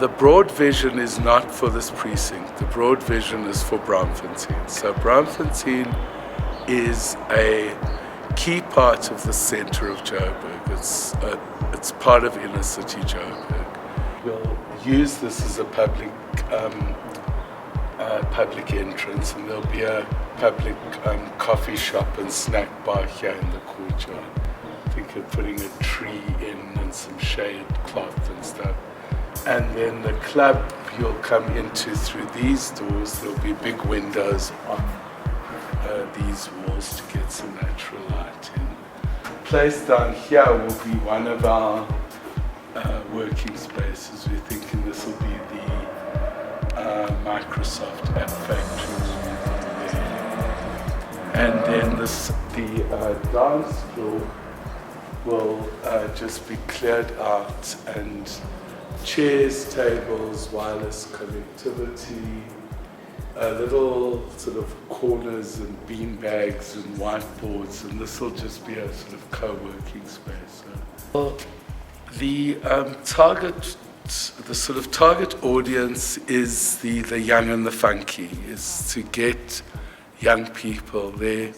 The broad vision is not for this precinct. The broad vision is for Braamfontein. So Braamfontein is a key part of the center of Joburg. It's part of inner city Joburg. We'll use this as a public entrance, and there'll be a public coffee shop and snack bar here in the courtyard. I think we're putting a tree in and some shade cloth and stuff. And then the club you'll come into through these doors. There'll be big windows on these walls to get some natural light in. Place down here will be one of our working spaces. We're thinking this will be the Microsoft App Factory. And then the dance floor will just be cleared out, and chairs, tables, wireless connectivity, little sort of corners and bean bags and whiteboards, and this will just be a sort of co-working space. Well, the sort of target audience is the young and the funky, is to get young people. There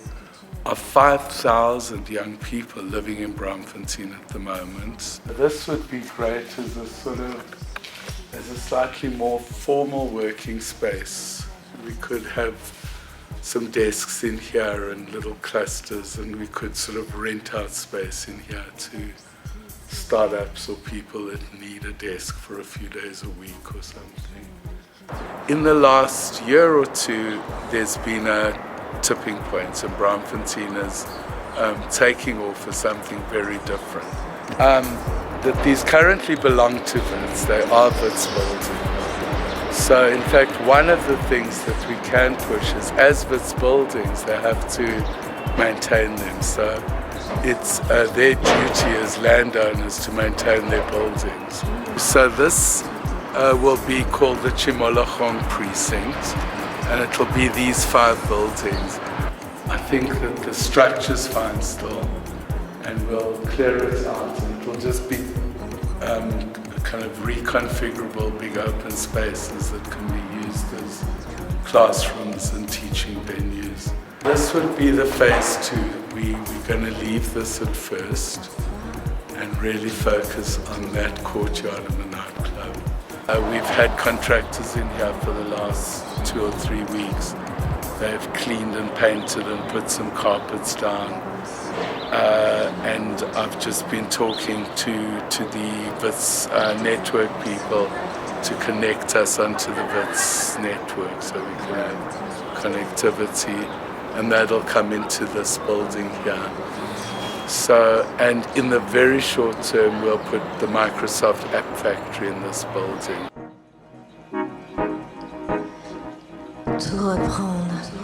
are 5,000 young people living in Braamfontein at the moment. This would be great as a slightly more formal working space. We could have some desks in here and little clusters, and we could sort of rent out space in here to startups or people that need a desk for a few days a week or something. In the last year or two, there's been a tipping point, and Braamfontein is taking off as something very different. That these currently belong to Wits, they are Wits buildings. So in fact, one of the things that we can push is, as Wits buildings, they have to maintain them. So it's their duty as landowners to maintain their buildings. So this will be called the Tshimologong Precinct, and it will be these 5 buildings. I think that the structure's fine still, and we'll clear it out, and it will just be kind of reconfigurable big open spaces that can be used as classrooms and teaching venues. This would be the phase 2. We're going to leave this at first and really focus on that courtyard and the nightclub. We've had contractors in here for the last 2 or 3 weeks. They've cleaned and painted and put some carpets down. And I've just been talking to the Wits network people to connect us onto the Wits network so we can have connectivity, and that'll come into this building here. So, and in the very short term, we'll put the Microsoft App Factory in this building. Tout reprendre.